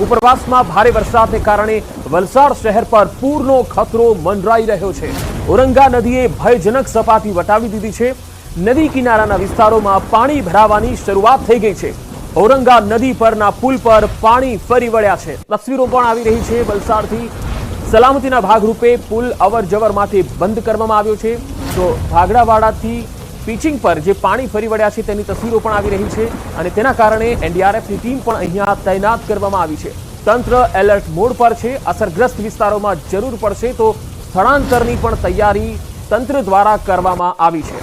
ઉપરવાસમાં ભારે વરસાદને કારણે વલસાડ શહેર પર પૂરનો ખતરો મંડરાઈ રહ્યો છે। ઔરંગા નદીએ ભયજનક સપાટી વટાવી દીધી છે। નદી કિનારાના વિસ્તારોમાં પાણી ભરાવાની શરૂઆત થઈ ગઈ છે। ઔરંગા નદી પરના પુલ પર પાણી ફરી વળ્યા છે। તસવીરો પણ આવી રહી છે। વલસાડથી સલામતીના ભાગરૂપે પુલ અવર જવર માટે બંધ કરવામાં આવ્યો છે। તો ભાગડાવાડાથી પિચિંગ પર જે પાણી ફરી વળ્યા છે તેની તસવીરો પણ આવી રહી છે અને તેના કારણે એનડીઆરએફની ટીમ પણ અહીંયા તૈનાત કરવામાં આવી છે। તંત્ર એલર્ટ મોડ પર છે। અસરગ્રસ્ત વિસ્તારોમાં જરૂર પડશે તો સ્થળાંતરની પણ તૈયારી તંત્ર દ્વારા કરવામાં આવી છે।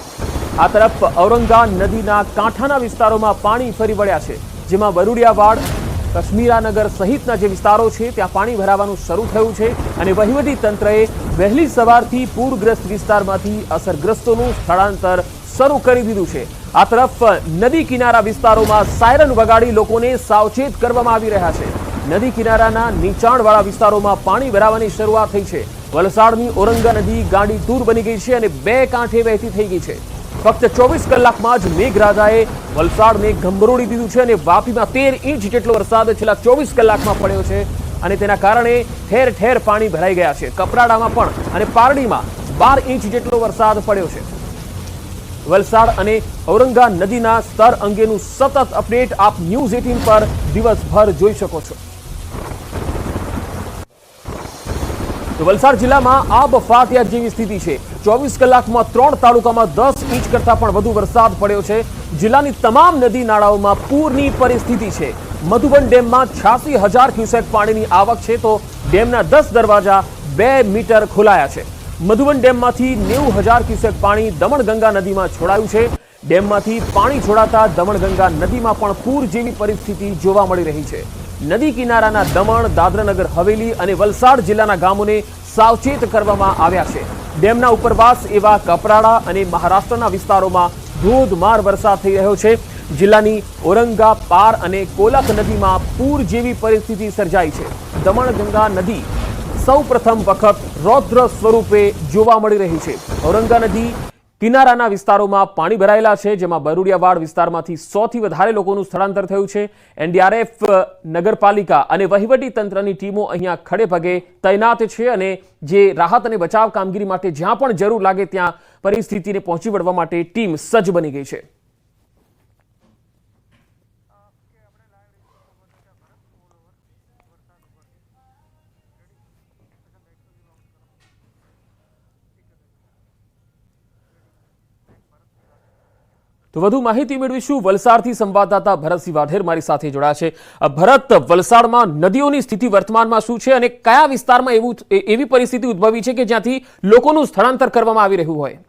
આ તરફ ઔરંગા નદીના કાંઠાના વિસ્તારોમાં પાણી ફરી વળ્યા છે, જેમાં વરુડિયાવાડ, કશ્મીરાનગર સહિતના જે વિસ્તારો છે ત્યાં પાણી ભરાવાનું શરૂ થયું છે અને વહીવટી તંત્રએ વહેલી સવારથી પૂરગ્રસ્ત વિસ્તારમાંથી અસરગ્રસ્તોનું સ્થળાંતર શરૂ કરી દીધું છે। આ તરફ નદી કિનારા વિસ્તારોમાં સાયરન વગાડી લોકોને સાવચેત કરવામાં આવી રહ્યા છે। નદી કિનારાના નીચાણવાળા વિસ્તારોમાં પાણી ભરાવાની શરૂઆત થઈ છે। વલસાડની ઔરંગા નદી ગાંડી તૂર બની ગઈ છે અને બે કાંઠે વહેતી થઈ ગઈ છે। ફક્ત 24 કલાકમાં જ મેઘરાજાએ વલસાડને ગમરોડી દીધું છે અને વાપીમાં 13 ઇંચ જેટલો વરસાદ છેલ્લા 24 કલાકમાં પડ્યો છે અને તેના કારણે ઠેર ઠેર પાણી ભરાઈ ગયા છે। કપરાડામાં પણ અને પારડીમાં 12 ઇંચ જેટલો વરસાદ પડ્યો છે। વલસાડ અને ઔરંગા નદીના સ્તર અંગેનું સતત અપડેટ આપ ન્યૂઝ 18 પર દિવસભર જોઈ શકો છો। તો વલસાડ જિલ્લામાં આબ ફાટ્યા જેવી સ્થિતિ છે। 24 કલાકમાં 3 તાલુકામાં 10 ઇંચ કરતા પણ વધુ વરસાદ પડ્યો છે। જિલ્લાની તમામ નદી નાળાઓમાં પૂરની પરિસ્થિતિ છે। મધુબન ડેમમાં 86,000 ક્યુસેક પાણીની આવક છે તો ડેમના 10 દરવાજા 2 મીટર ખોલાયા છે। મધુબન ડેમમાંથી 90,000 ક્યુસેક પાણી દમણગંગા નદીમાં છોડાયું છે। ડેમમાંથી પાણી છોડાતા દમણગંગા નદીમાં પણ પૂર જેવી પરિસ્થિતિ જોવા મળી રહી છે। નદી કિનારાના દમણ, દાદરાનગર હવેલી અને વલસાડ જિલ્લાના ગામોને સાવચેત કરવામાં આવ્યા છે। ડેમના ઉપરવાસ એવા કપરાડા અને મહારાષ્ટ્રના વિસ્તારોમાં ધોધમાર વરસાદ થઈ રહ્યો છે। જિલ્લાની ઔરંગા, પાર અને કોલક નદીમાં પૂર જેવી પરિસ્થિતિ સર્જાઈ છે। દમણગંગા નદી સૌ પ્રથમ વખત રૌદ્ર સ્વરૂપે જોવા મળી રહી છે। ઔરંગા નદી કિનારાના વિસ્તારોમાં પાણી ભરાયેલા છે, જેમાં બરુડિયાવાડ વિસ્તારમાંથી 100થી વધારે લોકોનું સ્થળાંતર થયું છે। એનડીઆરએફ, નગરપાલિકા અને વહીવટી તંત્રની ટીમો અહીંયા ખડે પગે તૈનાત છે અને જે રાહત અને બચાવ કામગીરી માટે જ્યાં પણ જરૂર લાગે ત્યાં પરિસ્થિતિને પહોંચી વળવા માટે ટીમ સજ્જ બની ગઈ છે। તો વધુ માહિતી મેળવીશું। વલસાડથી સંવાદદાતા ભરતસિંહ વાઢેર મારી સાથે જોડાયા છે। ભરત, વલસાડમાં નદીઓની સ્થિતિ વર્તમાનમાં શું છે અને કયા વિસ્તારમાં એવી પરિસ્થિતિ ઉદ્ભવી છે કે જ્યાંથી લોકોનું સ્થળાંતર કરવામાં આવી રહ્યું હોય?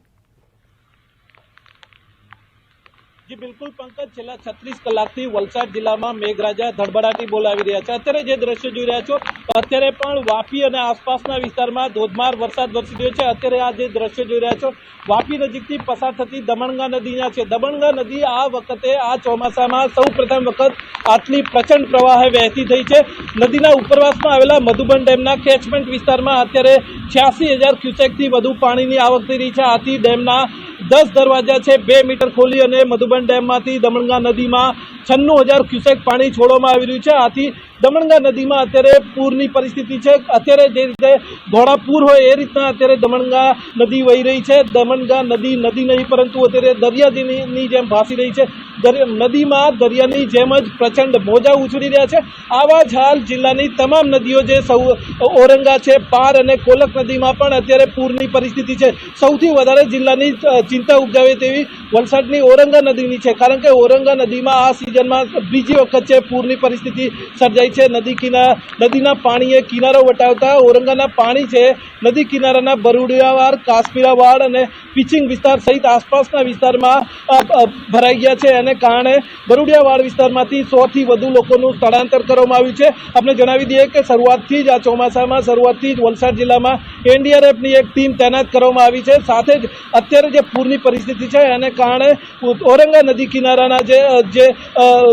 जी बिल्कुल पंकज, छेल्ला 36 કલાકથી વલસાડ જિલ્લામાં મેઘરાજા ધડબડાટી બોલાવી રહ્યા છે। અત્યારે જે દ્રશ્ય જોઈ રહ્યા છો, અત્યારે પણ વાપી અને આસપાસના વિસ્તારમાં ધોધમાર વરસાદ વરસી રહ્યો છે। અત્યારે આ જે દ્રશ્ય જોઈ રહ્યા છો, વાપી નજીકથી પસાર થતી દમણગંગા નદીના છે। દમણગંગા નદી આ વખતે આ ચોમાસામાં સૌ પ્રથમ વખત આટલી પ્રચંડ પ્રવાહે વહેતી થઈ છે। નદીના ઉપરવાસમાં આવેલા મધુબન ડેમના કેચમેન્ટ વિસ્તારમાં અત્યારે 86,000 ક્યુસેકથી વધુ પાણીની આવક થઈ રહી છે। આથી ડેમના 10 દરવાજા છે 2 મીટર ખોલી અને મધુબન ડેમમાંથી દમણગંગા નદીમાં 96,000 ક્યુસેક પાણી છોડવામાં આવી રહ્યું છે। આથી દમણગંગા નદીમાં અત્યારે પૂરની પરિસ્થિતિ છે। અત્યારે જે રીતે ધોળા પૂર હોય એ રીતના અત્યારે દમણગંગા નદી વહી રહી છે। દમણગંગા નદી નહીં પરંતુ અત્યારે દરિયાની જેમ ભાસી રહી છે। નદીમાં દરિયાની જેમ જ પ્રચંડ મોજા ઉછળી રહ્યા છે। આવા જ હાલ જિલ્લાની તમામ નદીઓ જે ઔરંગા છે, પાર અને કોલક નદીમાં પણ અત્યારે પૂરની પરિસ્થિતિ છે। સૌથી વધારે જિલ્લાની ચિંતા ઉપજાવે તેવી વલસાડની ઔરંગા નદીની છે, કારણ કે ઔરંગા નદીમાં આ સિઝનમાં બીજી વખત છે પૂરની પરિસ્થિતિ સર્જાઈ છે। નદીના પાણીએ કિનારો વટાવતા ઔરંગાના પાણી છે નદી કિનારાના બરુડિયાવાડ, કાશ્મીરાવાડ અને પિચિંગ વિસ્તાર સહિત આસપાસના વિસ્તારમાં ભરાઈ ગયા છે। અને કારણે બરુડિયાવાડ વિસ્તારમાંથી 100થી વધુ લોકોનું સ્થળાંતર કરવામાં આવ્યું છે। આપણે જણાવી દઈએ કે શરૂઆતથી જ આ ચોમાસામાં શરૂઆતથી જ વલસાડ જિલ્લામાં એનડીઆરએફની એક ટીમ તૈનાત કરવામાં આવી છે। સાથે જ અત્યારે જે પૂરની પરિસ્થિતિ છે એને કારણે ઔરંગા નદી કિનારાના જે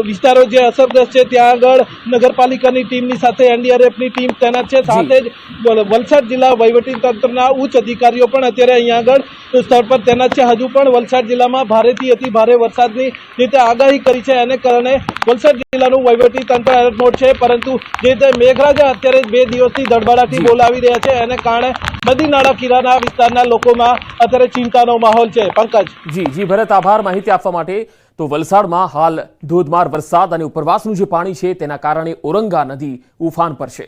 વિસ્તારો જે અસરગ્રસ્ત છે ત્યાં આગળ નગરપાલિકા નગરપાલિકાની ટીમની સાથે એનડીઆરએફની ટીમ તૈનાત છે, સાથે જ વલસાડ જિલ્લા વહીવટી તંત્રના ઉચ્ચ અધિકારીઓ પણ અત્યારે અહીંયા આગળ સ્થળ પર તૈનાત છે. હજુ પણ વલસાડ જિલ્લામાં ભારેથી અતિ ભારે વરસાદની રીતે આગાહી કરી છે, એને કારણે વલસાડ જિલ્લાનું વહીવટી તંત્ર એલર્ટ મોડ છે. પરંતુ જે રીતે મેઘરાજા અત્યારે 2 દિવસથી ધડબડાટી બોલાવી રહ્યા છે, એને કારણે નદી નાળા કિનારા વિસ્તારના લોકોમાં અત્યારે ચિંતાનો માહોલ છે. પંકજ. જી ભરત, આભાર માહિતી આપવા માટે. તો વલસાડમાં હાલ ધોધમાર વરસાદ અને ઉપરવાસનું જે પાણી છે તેના કારણે ઔરંગા નદી ઉફાન પર છે.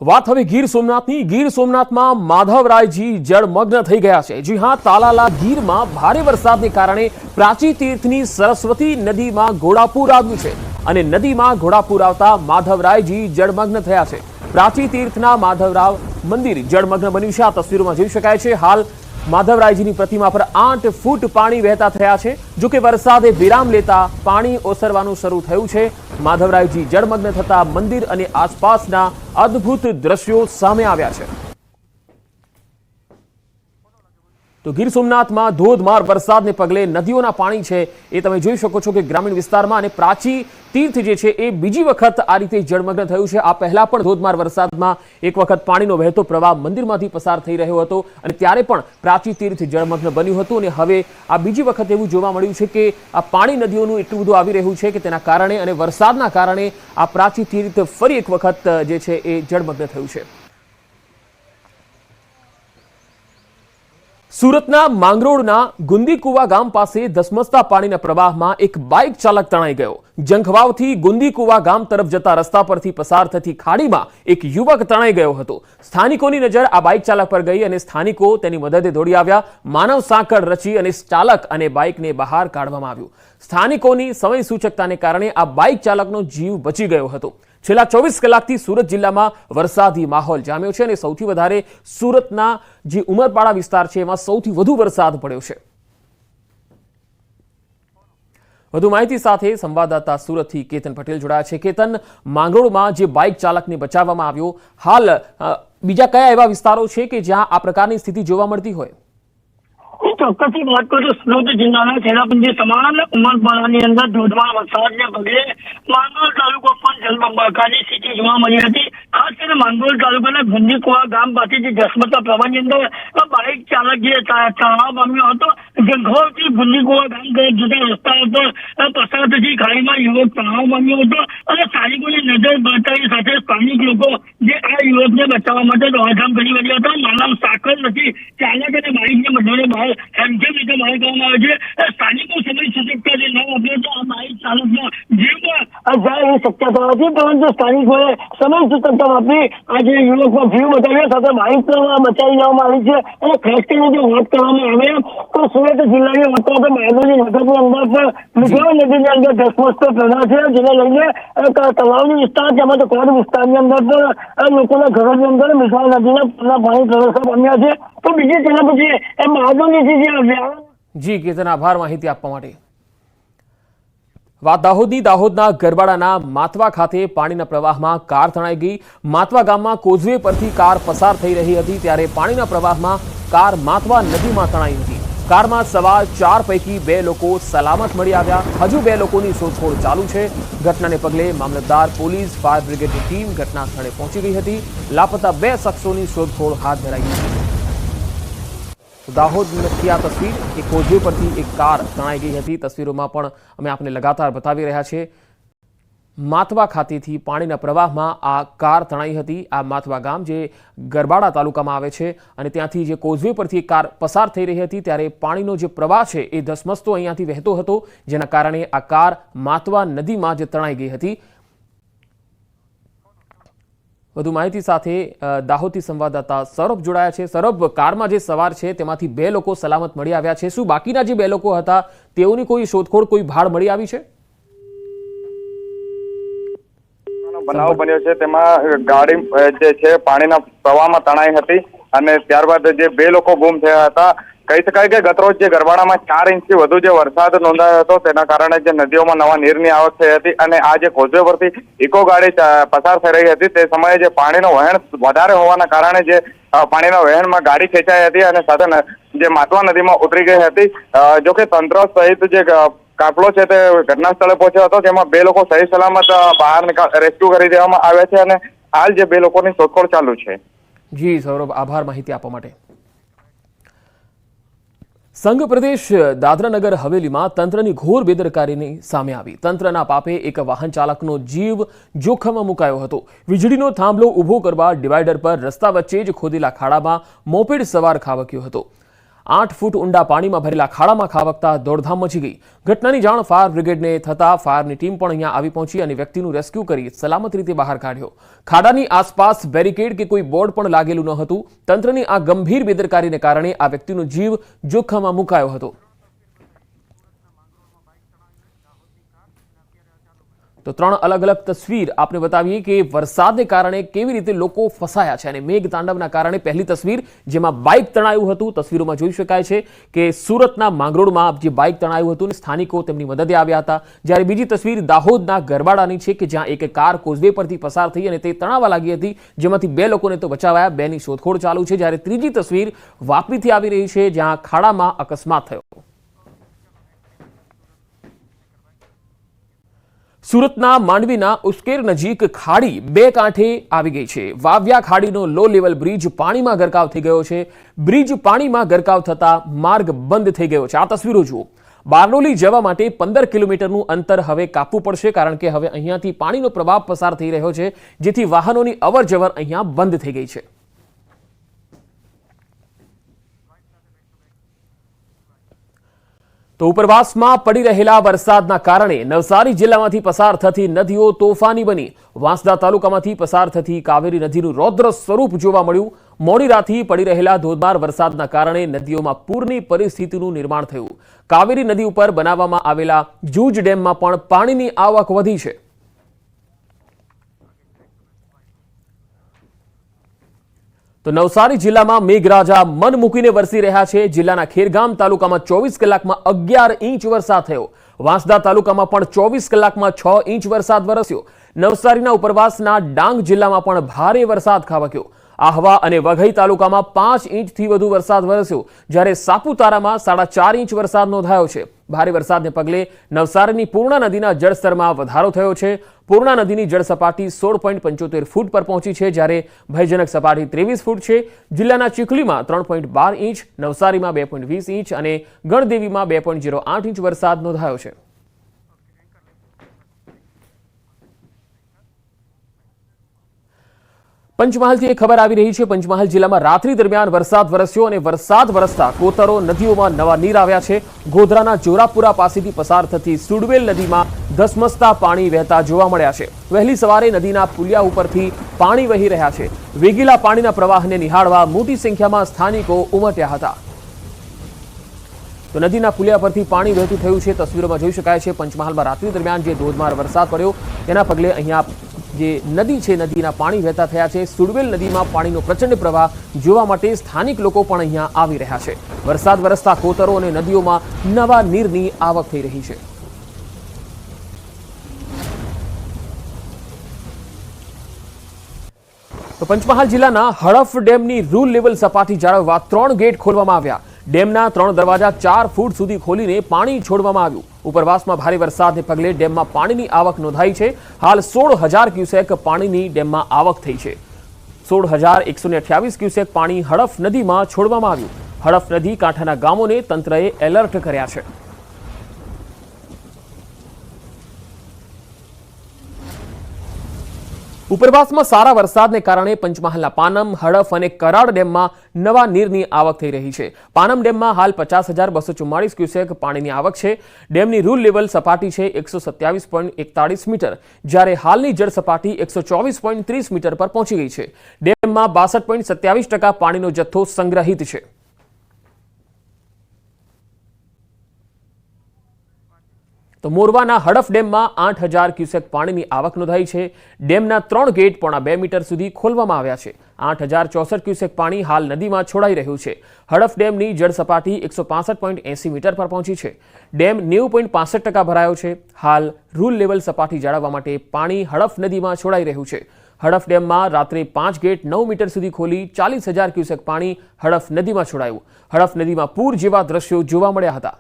વાત હવે ગીર સોમનાથની. ગીર સોમનાથમાં માધવરાયજી જળમગ્ન થઈ ગયા છે. જી હા, તાલાલા ગીરમાં ભારે વરસાદને કારણે પ્રાચી તીર્થની સરસ્વતી નદીમાં ઘોડાપૂર આવ્યું છે અને નદીમાં ઘોડાપૂર આવતા માધવરાયજી જળમગ્ન થયા છે. પ્રાચી તીર્થના માધવરાવ મંદિર જળમગ્ન બન્યું છે. આ તસવીરોમાં જોઈ શકાય છે. હાલ માધવરાયજીની પ્રતિમા પર 8 ફૂટ પાણી વહેતા થયા છે. જો કે વરસાદે વિરામ લેતા પાણી ઓસરવાનું શરૂ થયું છે. માધવરાયજી જળમગ્ન થતા મંદિર અને આસપાસના અદ્ભુત દ્રશ્યો સામે આવ્યા છે. તો ગીર સોમનાથમાં ધોધમાર વરસાદને પગલે નદીઓના પાણી છે એ તમે જોઈ શકો છો કે ગ્રામીણ વિસ્તારમાં અને પ્રાચી તીર્થ જે છે એ બીજી વખત આ રીતે જળમગ્ન થયું છે. આ પહેલા પણ ધોધમાર વરસાદમાં એક વખત પાણીનો વહેતો પ્રવાહ મંદિરમાંથી પસાર થઈ રહ્યો હતો અને ત્યારે પણ પ્રાચી તીર્થ જળમગ્ન બન્યું હતું અને હવે આ બીજી વખત એવું જોવા મળ્યું છે કે આ પાણી નદીઓનું એટલું બધું આવી રહ્યું છે કે તેના કારણે અને વરસાદના કારણે આ પ્રાચી તીર્થ ફરી એક વખત જે છે એ જળમગ્ન થયું છે. સુરતના માંગરોળના ગુંદીકુવા ગામ પાસે ધસમસતા પાણીના પ્રવાહમાં એક બાઇક ચાલક તણાઈ ગયો. જંખવાવથી ગુંદીકુવા ગામ તરફ જતા રસ્તા પરથી પસાર થતી ખાડીમાં એક યુવક તણાઈ ગયો હતો. સ્થાનિકોની નજર આ બાઇક ચાલક પર ગઈ અને સ્થાનિકો તેની મદદે દોડી આવ્યા. માનવ સાંકળ રચી અને ચાલક અને બાઇકને બહાર કાઢવામાં આવ્યું. સ્થાનિકોની સમય સૂચકતાને કારણે આ બાઇક ચાલકનો જીવ બચી ગયો હતો. છેલ્લા 24 કલાકથી સુરત જિલ્લામાં વરસાદી માહોલ જામ્યો છે અને સૌથી વધારે સુરતના જે ઉમરપાડા વિસ્તાર છે એમાં સૌથી વધુ વરસાદ પડ્યો છે. વધુ માહિતી સાથે સંવાદદાતા સુરતથી કેતન પટેલ જોડાયા છે. કેતન, માંગરોળમાં જે બાઇક ચાલકને બચાવવામાં આવ્યો, હાલ બીજા કયા એવા વિસ્તારો છે કે જ્યાં આ પ્રકારની સ્થિતિ જોવા મળતી હોય? ચોક્કસથી વાત કરું તો સુરત જિલ્લાના છેલ્લાપંજી તમામ ઉમરપાડાની અંદર ધોધમાર વરસાદને પગલે માંગરોળ તાલુકો પણ જળબંબાકારની સ્થિતિ જોવા મળી હતી. ખાસ કરીને માંગરોળ તાલુકાના ગુંદીકુવા ગામ પાસેથી ધસમસતા પ્રવાહની અંદર બાઇક ચાલક જે તણાવ પામ્યો હતો. જંખવાવથી ગુંદીકુવા ગામ તરફ જતા રસ્તા ઉપર પસાર થતી ખાડીમાં યુવક તણાવ પામ્યો હતો અને સ્થાનિકોની નજર બતાવી સાથે સ્થાનિક લોકો જે આ યુવકને બચાવવા માટે દોડધામ કરી રહ્યા હતા. માનવ સાંકળ નથી ચાલક અને બાઇકને બંનેને બહાર હેમખેમ રીતે બહાર કાઢવામાં આવે છે. સ્થાનિકો સમય સૂચકતા જે ન આપે તો આ બાઇક ચાલકનો જીવ પણ જાય એવી શક્યતા હતી, પરંતુ સ્થાનિકોએ સમય સૂચકતા આપી આજે યુવકનો જીવ બચાવ્યો સાથે બાઇક પણ બચાવી લેવામાં આવી છે. અને ખાસ કરીને જો વાત કરવામાં આવે તો સુરત જિલ્લાની વાત કરો તો મહેરબાની નગરની અંદર પણ મીઠોળ નદીની અંદર ધસમસતો પ્રવાહ છે, જેને લઈને તળાવની વિસ્તાર તેમજ કોડ વિસ્તારની અંદર પણ લોકોના ઘરોની અંદર મીઠોળ નદીના પાણી પ્રવેશવા પામ્યા છે. તો બીજી તેના પછી એ મહાદેવની જી કેતન, આભાર માહિતી આપવા માટે. વાત દાહોદની. દાહોદના ગરબાડાના માતવા ખાતે પાણીના પ્રવાહમાં કાર તણાઈ ગઈ. માતવા ગામમાં કોઝવે પરથી કાર પસાર થઈ રહી હતી ત્યારે પાણીના પ્રવાહમાં કાર માતવા નદીમાં તણાઈ હતી. કારમાં સવાર 4 પૈકી 2 લોકો સલામત મળી આવ્યા. હજુ 2 લોકોની શોધખોળ ચાલુ છે. ઘટનાને પગલે મામલતદાર, પોલીસ, ફાયર બ્રિગેડની ટીમ ઘટના સ્થળે પહોંચી ગઈ હતી. લાપતા 2 શખ્સોની શોધખોળ હાથ ધરાઈ હતી. દાહોદની આ તસવીર એક કોઝવે પરથી એક કાર તણાઈ ગઈ હતી. તસવીરોમાં પણ અમે આપને લગાતાર બતાવી રહ્યા છીએ. માતવા ખાતેથી પાણીના પ્રવાહમાં આ કાર તણાઈ હતી. આ માતવા ગામ જે ગરબાડા તાલુકામાં આવે છે અને ત્યાંથી જે કોઝવે પરથી કાર પસાર થઈ રહી હતી ત્યારે પાણીનો જે પ્રવાહ છે એ ધસમસતો અહીંયાથી વહેતો હતો, જેના કારણે આ કાર માતવા નદીમાં જે તણાઈ ગઈ હતી. વધુ માહિતી સાથે દાહોદથી સંવાદદાતા સૌરભ જોડાયા છે. સૌરભ, કારમાં જે સવાર છે તેમાંથી 2 લોકો સલામત મળી આવ્યા છે. શું બાકીના જે 2 લોકો હતા તેઓની કોઈ શોધખોળ, કોઈ ભાળ મળી આવી છે? બનાવ બન્યો છે તેમાં ગાડી જે છે પાણીના પ્રવાહમાં તણાઈ હતી અને ત્યારબાદ જે 2 લોકો ગુમ થયા હતા. કહી શકાય કે ગતરોજ જે ગરબાડામાં 4 ઇંચથી વધુ જે વરસાદ નોંધાયો હતો તેના કારણે જે નદીઓમાં નવા નીરની આવક થઈ હતી અને આ જે કોઝવે પરથી ઇકો ગાડી પસાર થઈ રહી હતી તે સમયે જે પાણીનો વહેણ વધારે હોવાના કારણે જે પાણીના વહેણમાં ગાડી ખેંચાઈ હતી અને સાથે જે માતવા નદીમાં ઉતરી ગઈ હતી। જોકે તંત્ર સહિત જે કાફલો છે તે ઘટના સ્થળે પહોંચ્યો હતો, જેમાં 2 લોકો સહી સલામત બહાર રેસ્ક્યુ કરી દેવામાં આવ્યા છે અને હાલ જે 2 લોકોની શોધખોળ ચાલુ છે। જી સૌરભ, આભાર માહિતી આપવા માટે। સંઘ પ્રદેશ દાદરાનગર હવેલીમાં તંત્રની ઘોર બેદરકારીની સામે આવી। તંત્રના પાપે એક વાહન ચાલકનો જીવ જોખમમાં મુકાયો હતો। વીજળીનો થાંભલો ઊભો કરવા ડિવાઈડર પર રસ્તા વચ્ચે જ ખોદેલા ખાડામાં મોપેડ સવાર ખાબક્યો હતો। 8 ફૂટ ઊંડા પાણીમાં ભરેલા ખાડામાં ખાબકતા દોડધામ મચી ગઈ। ઘટનાની જાણ ફાયર બ્રિગેડને થતા ફાયરની ટીમ પણ અહીંયા આવી પહોંચી અને વ્યક્તિનું રેસ્ક્યુ કરી સલામત રીતે બહાર કાઢ્યો। ખાડાની આસપાસ બેરિકેડ કે કોઈ બોર્ડ પણ લાગેલું ન હતું। તંત્રની આ ગંભીર બેદરકારીને કારણે આ વ્યક્તિનો જીવ જોખમમાં મુકાયો હતો। તો 3 અલગ અલગ તસવીર આપને બતાવીએ કે વરસાદને કારણે કેવી રીતે લોકો ફસાયા છે અને મેઘ તાંડવના કારણે પહેલી તસવીર જેમાં બાઇક તણાયું હતું। તસવીરોમાં જોઈ શકાય છે કે સુરતના માંગરોળમાં જે બાઇક તણાયું હતું અને સ્થાનિકો તેમની મદદે આવ્યા હતા। જ્યારે બીજી તસવીર દાહોદના ગરબાડાની છે કે જ્યાં એક કાર કોઝવે પરથી પસાર થઈ અને તે તણાવા લાગી હતી, જેમાંથી 2 લોકોને તો બચાવાયા, 2ની શોધખોળ ચાલુ છે। જ્યારે ત્રીજી તસવીર વાપીથી આવી રહી છે, જ્યાં ખાડામાં અકસ્માત થયો। સુરતના માંડવીના ઉસ્કેર નજીક ખાડી 2 કાંઠે આવી ગઈ છે। વાવ્યા ખાડીનો લો લેવલ બ્રિજ પાણીમાં ગરકાવ થઈ ગયો છે। બ્રિજ પાણીમાં ગરકાવ થતા માર્ગ બંધ થઈ ગયો છે। આ તસવીરો જુઓ। બારડોલી જવા માટે 15 કિલોમીટરનું અંતર હવે કાપવું પડશે, કારણ કે હવે અહીંયાથી પાણીનો પ્રવાહ પસાર થઈ રહ્યો છે, જેથી વાહનોની અવરજવર અહીંયા બંધ થઈ ગઈ છે। તો ઉપરવાસમાં પડી રહેલા વરસાદના કારણે નવસારી જિલ્લામાંથી પસાર થતી નદીઓ તોફાની બની। વાંસદા તાલુકામાંથી પસાર થતી કાવેરી નદીનું રૌદ્ર સ્વરૂપ જોવા મળ્યું। મોડી રાતથી પડી રહેલા ધોધમાર વરસાદના કારણે નદીઓમાં પૂરની પરિસ્થિતિનું નિર્માણ થયું। કાવેરી નદી ઉપર બનાવવામાં આવેલા જૂજ ડેમમાં પણ પાણીની આવક વધી છે। તો નવસારી જિલ્લામાં મેઘરાજા મન મૂકીને વરસી રહ્યા છે। જિલ્લાના ખેરગામ તાલુકામાં 24 કલાકમાં 11 ઇંચ વરસાદ થયો। વાંસદા તાલુકામાં પણ 24 કલાકમાં 6 ઇંચ વરસાદ વરસ્યો। નવસારીના ઉપરવાસના ડાંગ જિલ્લામાં પણ ભારે વરસાદ ખાબક્યો। આહવા અને વઘઈ તાલુકામાં 5 ઇંચથી વધુ વરસાદ વરસ્યો, જ્યારે સાપુતારામાં 4.5 ઇંચ વરસાદ નોંધાયો છે। ભારે વરસાદને પગલે નવસારીની પૂર્ણા નદીના જળસ્તરમાં વધારો થયો છે। પૂર્ણા નદીની જળ સપાટી 16.75 ફૂટ પર પહોંચી છે, જ્યારે ભયજનક સપાટી 23 ફૂટ છે। જિલ્લાના ચીખલીમાં 3.12 ઇંચ, નવસારીમાં 2.20 ઇંચ અને ગણદેવીમાં 2.08 ઇંચ વરસાદ નોંધાયો છે। પંચમહાલથી એક ખબર આવી રહી છે। પંચમહાલ જિલ્લામાં રાત્રિ દરમિયાન વરસાદ વરસ્યો અને વરસાદ વરસતા કોતરો નદીઓમાં નવા નીર આવ્યા છે। ગોધરાના જોરાપુરા પાસેથી પસાર થતી સુડવેલ નદીમાં ધસમસતા પાણી વહેતા જોવા મળ્યા છે। વહેલી સવારે નદીના પુલિયા ઉપરથી પાણી વહી રહ્યા છે। વેગીલા પાણીના પ્રવાહને નિહાળવા મોટી સંખ્યામાં સ્થાનિકો ઉમટ્યા હતા। તો નદીના પુલિયા પરથી પાણી વહેતું થયું છે। તસવીરોમાં જોઈ શકાય છે પંચમહાલમાં રાત્રિ દરમિયાન જે ધોધમાર વરસાદ પડ્યો તેના પગલે અહીંયા જે નદી છે નદીના પાણી વહેતા થયા છે। સુડવેલ નદીમાં પાણીનો પ્રચંડ પ્રવાહ જોવા માટે સ્થાનિક લોકો પણ અહીંયા આવી રહ્યા છે। વરસાદ વરસતા કોતરો અને નદીઓમાં નવા નીરની આવક થઈ રહી છે। તો પંચમહાલ જિલ્લાના હડફ ડેમની રૂલ લેવલ સપાટી જાળવવા 3 ગેટ ખોલવામાં આવ્યા। ડેમના 3 દરવાજા 4 ફૂટ સુધી ખોલીને પાણી છોડવામાં આવ્યું। ઉપરવાસમાં ભારે વરસાદને પગલે ડેમમાં પાણીની આવક નોંધાઈ છે। હાલ 16,000 ક્યુસેક પાણીની ડેમમાં આવક થઈ છે। 16,128 ક્યુસેક પાણી હડફ નદીમાં છોડવામાં આવ્યું। હડફ નદી કાંઠાના ગામોને તંત્રએ એલર્ટ કર્યા છે। ઉપરવાસમાં સારા વરસાદને કારણે પંચમહાલના પાનમ, હડફ અને કરાડ ડેમમાં નવા નીરની આવક થઈ રહી છે। પાનમ ડેમમાં હાલ 50,244 ક્યુસેક પાણીની આવક છે। ડેમની રૂલ લેવલ સપાટી છે 127.41 મીટર, જ્યારે હાલની જળ સપાટી 124.30 મીટર પર પહોંચી ગઈ છે। ડેમમાં 62.27% પાણીનો જથ્થો સંગ્રહિત છે। તો મોરવાના હડફ ડેમમાં 8,000 ક્યુસેક પાણીની આવક નોંધાઈ છે। ડેમના 3 ગેટ 1.5 મીટર સુધી ખોલવામાં આવ્યા છે। 8,064 ક્યુસેક પાણી હાલ નદીમાં છોડાઈ રહ્યું છે। હડફ ડેમની જળ સપાટી 165.80 મીટર પર પહોંચી છે। ડેમ 90.65% ભરાયો છે। હાલ રૂલ લેવલ સપાટી જાળવવા માટે પાણી હડફ નદીમાં છોડાઈ રહ્યું છે। હડફ ડેમમાં રાત્રે 5 ગેટ 9 મીટર સુધી ખોલી 40,000 ક્યુસેક પાણી હડફ નદીમાં છોડાયું. હડફ નદીમાં પૂર જેવા દ્રશ્યો જોવા મળ્યા હતા.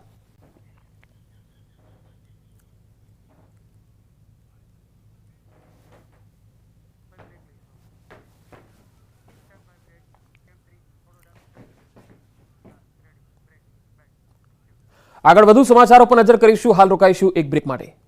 આગળ વધુ સમાચારો પર નજર કરીશું. હાલ રોકાઈશું એક બ્રેક માટે.